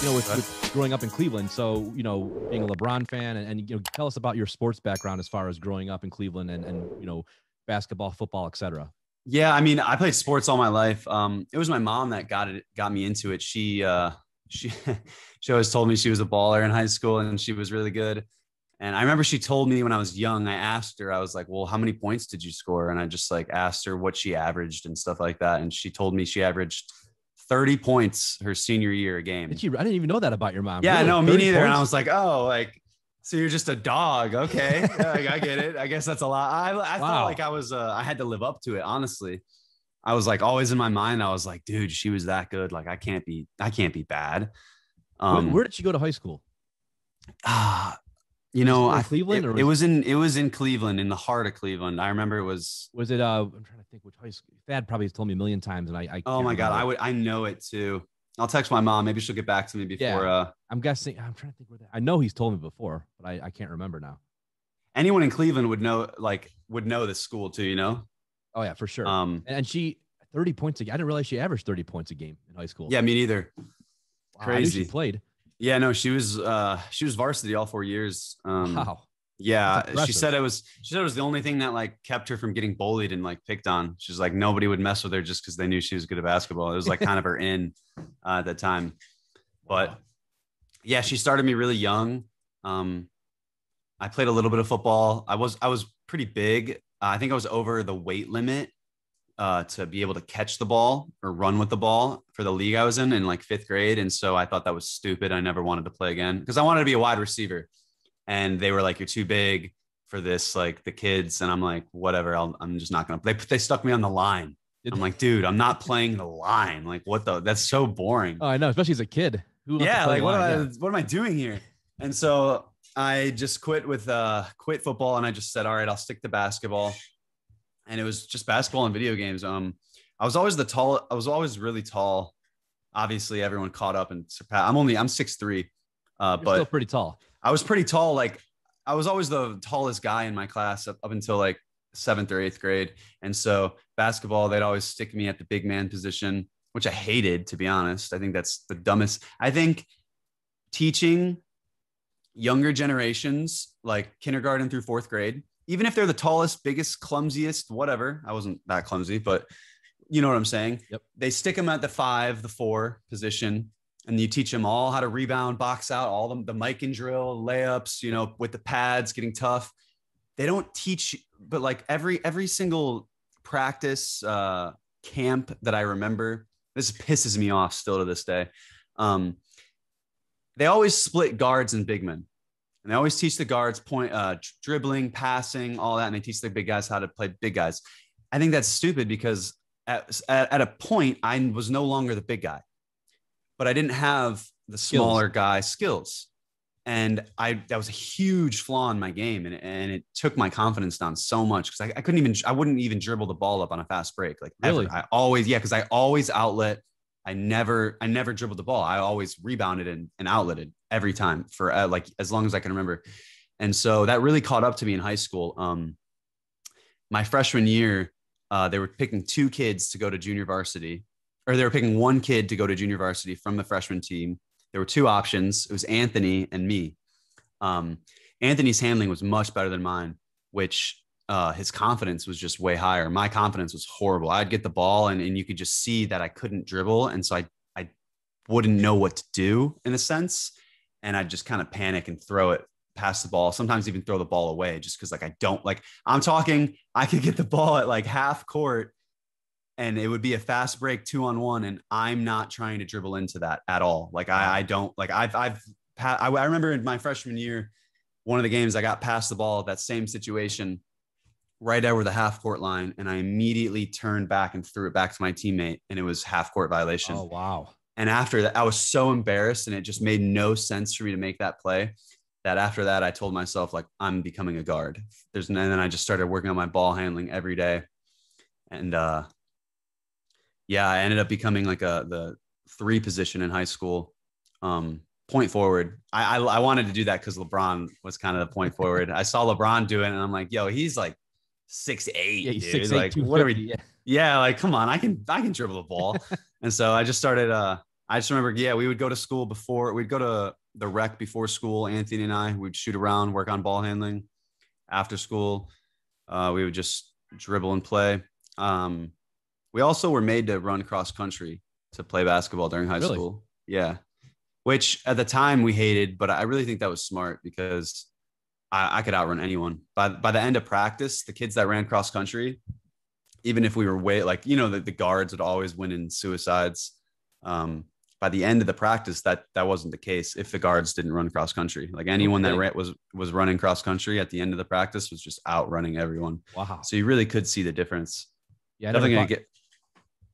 with growing up in Cleveland. So, being a LeBron fan and tell us about your sports background as far as growing up in Cleveland and basketball, football, etc. Yeah, I mean, I played sports all my life. It was my mom that got me into it. She she always told me she was a baller in high school and she was really good. And I remember she told me when I was young, I asked her, I was like, well, how many points did you score? And I just like asked her what she averaged and stuff like that. And she told me she averaged 30 points her senior year a game. I didn't even know that about your mom. Yeah, really? no, me neither. Points? And I was like, oh, like, so you're just a dog. Okay. Yeah, I get it. I guess that's a lot. I felt like I had to live up to it. Honestly, I was like always in my mind. I was like, dude, she was that good. Like, I can't be bad. Where did she go to high school? Cleveland, it was in Cleveland, in the heart of Cleveland. I remember it was it, I'm trying to think which high school. Thad probably told me a million times. And I oh my God, I know it too. I'll text my mom. Maybe she'll get back to me before. Yeah, I'm guessing. I'm trying to think where I know he's told me before, but I can't remember now. Anyone in Cleveland would know this school too, Oh yeah, for sure. And she 30 points a game. I didn't realize she averaged 30 points a game in high school. Yeah, me neither. Wow, Crazy. I knew she played. Yeah, no, she was varsity all 4 years. Wow. Yeah, she said it was the only thing that like kept her from getting bullied and like picked on. She's like, nobody would mess with her just because they knew she was good at basketball. It was like kind of her in at that time. But yeah, she started me really young. I played a little bit of football. I was pretty big. I think I was over the weight limit to be able to catch the ball or run with the ball for the league I was in like 5th grade. And so I thought that was stupid. I never wanted to play again because I wanted to be a wide receiver. And they were like, you're too big for this, like the kids. And I'm like, whatever, I'm just not going to. They stuck me on the line. I'm like, dude, I'm not playing the line. Like, that's so boring. Oh, I know, especially as a kid. Yeah, like what am I doing here? And so I just quit football and I just said, all right, I'll stick to basketball. And it was just basketball and video games. I was always really tall. Obviously, everyone caught up and surpassed. I'm 6'3", but still pretty tall. I was pretty tall. Like I was always the tallest guy in my class up until like 7th or 8th grade. And so basketball, they'd always stick me at the big man position, which I hated, to be honest. I think that's the dumbest. I think teaching younger generations, like kindergarten through 4th grade, even if they're the tallest, biggest, clumsiest, whatever. I wasn't that clumsy, but you know what I'm saying? Yep. They stick them at the 5, the 4 position. And you teach them all how to rebound, box out, all the mic and drill, layups, with the pads, getting tough. They don't teach, but like every single practice camp that I remember, this pisses me off still to this day. They always split guards and big men. And they always teach the guards dribbling, passing, all that. And they teach the big guys how to play big guys. I think that's stupid because at a point, I was no longer the big guy. But I didn't have the smaller guy skills. And that was a huge flaw in my game. And it took my confidence down so much because I wouldn't even dribble the ball up on a fast break. Like really? Because I always outlet. I never dribbled the ball. I always rebounded and outletted every time for like as long as I can remember. And so that really caught up to me in high school. My freshman year, they were picking 2 kids to go to junior varsity. Or they were picking 1 kid to go to junior varsity from the freshman team. There were 2 options. It was Anthony and me. Anthony's handling was much better than mine, which his confidence was just way higher. My confidence was horrible. I'd get the ball and you could just see that I couldn't dribble. And so I wouldn't know what to do in a sense. And I'd just kind of panic and throw it past the ball, sometimes even throw the ball away just because like I could get the ball at like half court and it would be a fast break 2-on-1. And I'm not trying to dribble into that at all. Like I don't like I remember in my freshman year, one of the games I got past the ball, that same situation right over the half court line. And I immediately turned back and threw it back to my teammate and it was half court violation. Oh, wow. And after that, I was so embarrassed and it just made no sense for me to make that play that after that, I told myself like, I'm becoming a guard. And then I just started working on my ball handling every day. And, yeah, I ended up becoming like the 3 position in high school, point forward. I wanted to do that because LeBron was kind of the point forward. I saw LeBron do it, and I'm like, yo, he's like 6'8". Yeah, he's dude. 6'8", like, what are we? Yeah. Yeah, like come on, I can dribble the ball. And so I just started. I just remember, yeah, we would go to school before, we'd go to the rec before school. Anthony and I would shoot around, work on ball handling. After school, we would just dribble and play. We also were made to run cross country to play basketball during high Really? school. Yeah. Which at the time we hated, but I really think that was smart because I could outrun anyone. By the end of practice, the kids that ran cross country, even if we were way like, the guards would always win in suicides. By the end of the practice, that wasn't the case if the guards didn't run cross country. Like anyone that was running cross country at the end of the practice was just outrunning everyone. Wow. So you really could see the difference. Yeah, Definitely gonna get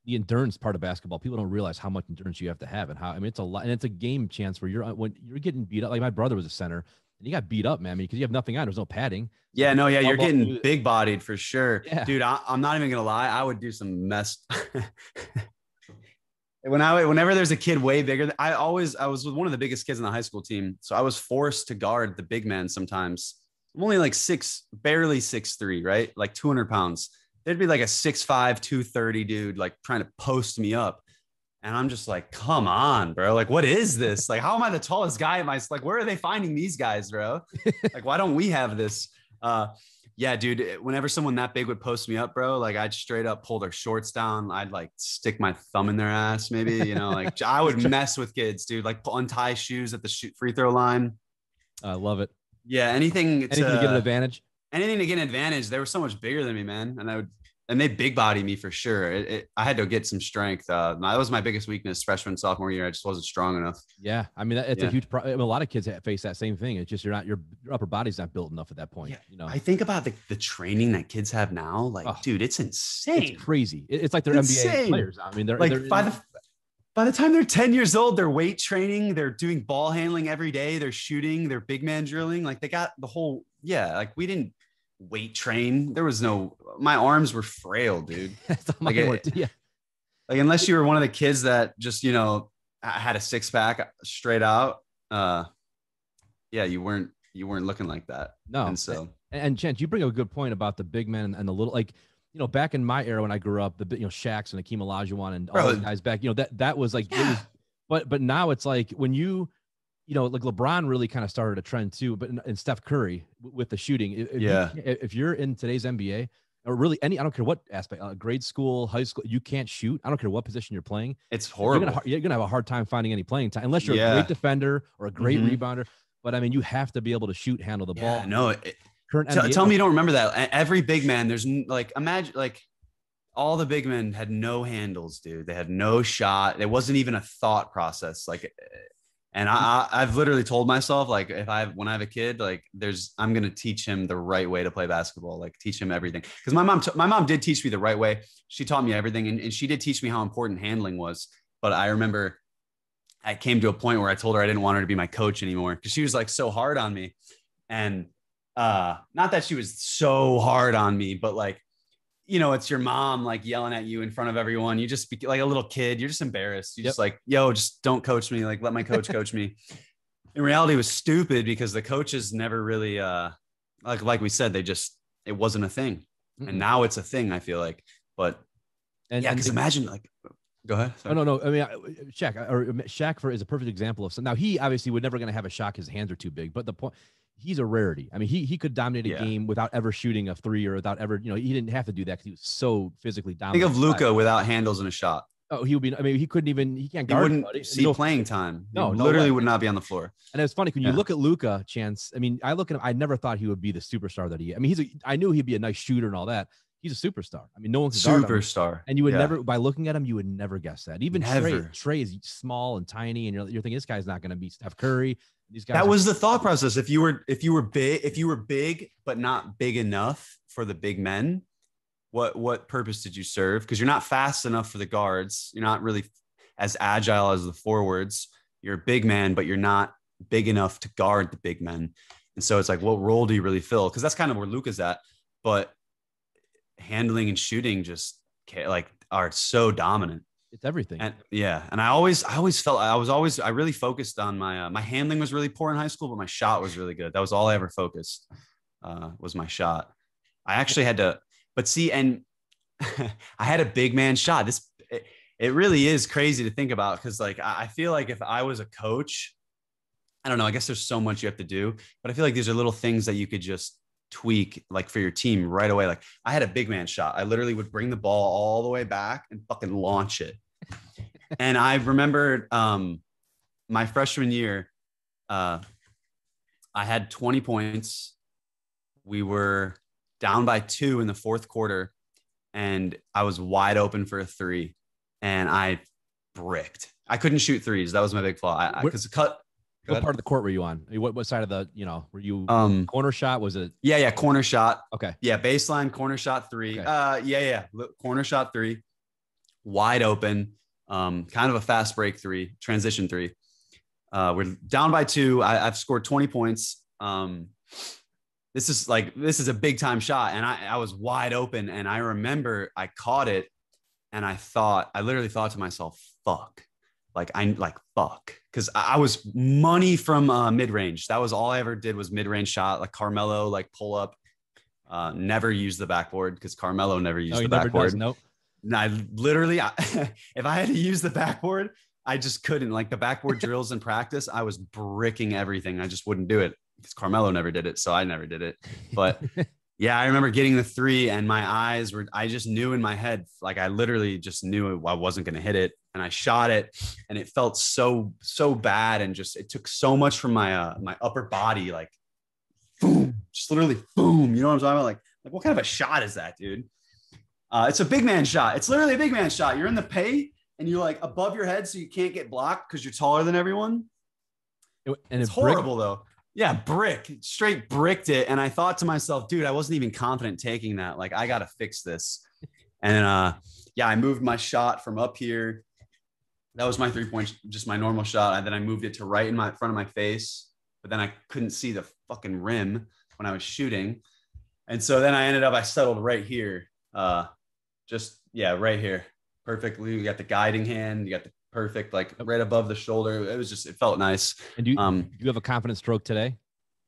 the endurance part of basketball. People don't realize how much endurance you have to have, and how, I mean, it's a lot, and it's a game chance where when you're getting beat up. Like my brother was a center, and he got beat up, man. I mean, because you have nothing on. There's no padding. Yeah, no, yeah, you're getting big bodied for sure. Yeah. Dude, I'm not even gonna lie. I would do some mess. Whenever there's a kid way bigger, I was with one of the biggest kids in the high school team. So I was forced to guard the big man sometimes. I'm only like barely 6'3", right? Like 200 pounds. There'd be like a 6'5", 230 dude, like trying to post me up. And I'm just like, come on, bro. Like, what is this? Like, how am I the tallest guy in my, like, where are they finding these guys, bro? Like, why don't we have this? Yeah, dude, whenever someone that big would post me up, bro, like I'd straight up pull their shorts down. I'd like stick my thumb in their ass, maybe, like I would mess with kids, dude, like untie shoes at the free throw line. I love it. Yeah. Anything to get an advantage. Anything to get an advantage. They were so much bigger than me, man. And they big body me for sure. I had to get some strength. That was my biggest weakness freshman, sophomore year. I just wasn't strong enough. Yeah. I mean, it's a huge problem. I mean, a lot of kids face that same thing. It's just, your upper body's not built enough at that point. Yeah. I think about the training that kids have now. Like, dude, it's insane. It's crazy. It's like they're NBA players. I mean, they're like by the time they're 10 years old, they're weight training, they're doing ball handling every day, they're shooting, they're big man drilling. Like they got the whole, like we didn't weight train. There was my arms were frail, dude. Like unless you were one of the kids that just, had a six pack straight out. You weren't looking like that. No. And so, and Chance, you bring up a good point about the big men and the little, like, back in my era when I grew up, the Shaqs and Hakeem Olajuwon and all those guys back, that was like, but now it's like when like LeBron really kind of started a trend too, and Steph Curry with the shooting. If you're in today's NBA or really I don't care what aspect, grade school, high school, you can't shoot. I don't care what position you're playing. It's horrible. You're gonna have a hard time finding any playing time unless you're a great defender or a great rebounder. But I mean, you have to be able to shoot, handle the ball. No. Tell me you don't remember that. Every big man, there's like, imagine like all the big men had no handles, dude. They had no shot. It wasn't even a thought process. Like, and I've literally told myself, like, when I have a kid, like I'm going to teach him the right way to play basketball, like teach him everything. Cause my mom did teach me the right way. She taught me everything. And she did teach me how important handling was. But I remember I came to a point where I told her I didn't want her to be my coach anymore. Cause she was like so hard on me. And not that she was so hard on me, but like, it's your mom like yelling at you in front of everyone. You just be like a little kid. You're just embarrassed. You just like, yo, just don't coach me. Like, let my coach coach me. In reality, it was stupid because the coaches never really, like we said, it wasn't a thing. Mm-hmm. And now it's a thing, I feel like. But because imagine like, go ahead. Sorry. Oh, no. I mean, Shaq is a perfect example of. So now he obviously would never going to have a shot. His hands are too big. But the point, he's a rarity. I mean, he could dominate a game without ever shooting a three or without ever, he didn't have to do that because he was so physically dominant. Think of Luka without handles and a shot. Oh, he would be. I mean, he can't guard. He wouldn't see playing time. No, literally would not be on the floor. And it's funny when you look at Luka, Chance. I mean, I look at him. I never thought he would be the superstar that he is. I mean, I knew he'd be a nice shooter and all that. He's a superstar. I mean, no one can guard him. Superstar. And you would never, by looking at him, you would never guess that. Even Trey is small and tiny, and you're thinking this guy's not going to be Steph Curry. These guys. That was the thought process. If you were big but not big enough for the big men, what purpose did you serve? Because you're not fast enough for the guards. You're not really as agile as the forwards. You're a big man, but you're not big enough to guard the big men. And so it's like, what role do you really fill? Because that's kind of where Luka's at. But handling and shooting just like are so dominant. It's everything. And I always felt I really focused on my handling was really poor in high school, but my shot was really good. That was all I ever focused was my shot. I actually had to, but see, and I had a big man shot. it really is crazy to think about. Cause like, I feel like if I was a coach, I don't know, I guess there's so much you have to do, but I feel like these are little things that you could just tweak like for your team right away. Like I had a big man shot. I literally would bring the ball all the way back and fucking launch it. And I remembered my freshman year, I had 20 points. We were down by 2 in the fourth quarter, and I was wide open for a 3, and I bricked. I couldn't shoot threes. That was my big flaw. Because cut. What part of the court were you on? What side of the, were you corner shot? Was it? Yeah. Corner shot. Okay. Yeah. Baseline corner shot 3. Okay. Yeah. Corner shot 3, wide open. Kind of a fast break 3, transition 3. We're down by 2. I've scored 20 points. This is a big time shot. And I was wide open, and I remember I caught it, and I literally thought to myself, fuck. Fuck. Cause I was money from mid-range. That was all I ever did was mid-range shot, like Carmelo, like pull up, never used the backboard because Carmelo never used the backboard. Nope. And I literally, if I had to use the backboard, I just couldn't. Like the backboard drills in practice, I was bricking everything. I just wouldn't do it because Carmelo never did it. So I never did it. But yeah, I remember getting the 3, and my eyes I just knew in my head, like I literally just knew I wasn't going to hit it. And I shot it, and it felt so bad. And just, it took so much from my, my upper body, like boom, just literally boom. You know what I'm talking about? Like what kind of a shot is that, dude? It's a big man shot. It's literally a big man shot. You're in the paint, and you're like above your head, so you can't get blocked because you're taller than everyone. And it's horrible though. Yeah, straight bricked it. And I thought to myself, dude, I wasn't even confident taking that. Like, I got to fix this. And yeah, I moved my shot from up here. That was my 3-point, just my normal shot. And then I moved it to right in front of my face, but then I couldn't see the fucking rim when I was shooting. And so then I settled right here. Right here. Perfectly. You got the guiding hand. You got the perfect, like right above the shoulder. It felt nice. And do you have a confident stroke today?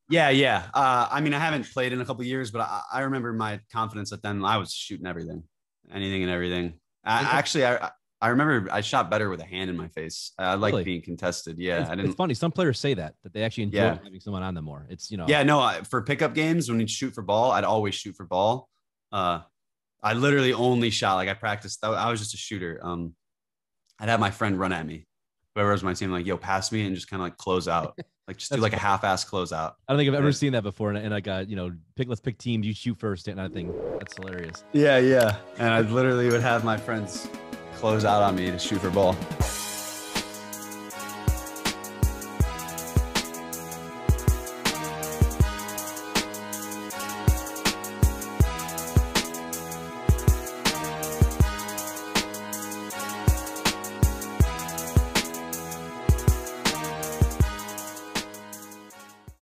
Yeah. I mean, I haven't played in a couple of years, but I remember my confidence that then I was shooting anything and everything. I remember I shot better with a hand in my face. I like being contested. Yeah. It's funny. Some players say that they actually enjoy having someone on them more. It's, Yeah, no, for pickup games, when you shoot for ball, I'd always shoot for ball. I literally only shot, like I practiced. I was just a shooter. I'd have my friend run at me, whoever was my team, like, yo, pass me, and just kind of like close out. Like just do like a half-ass closeout. I don't think I've ever seen that before. And like, let's pick teams. You shoot first, and I think that's hilarious. Yeah. And I literally would have my friends close out on me to shoot for ball.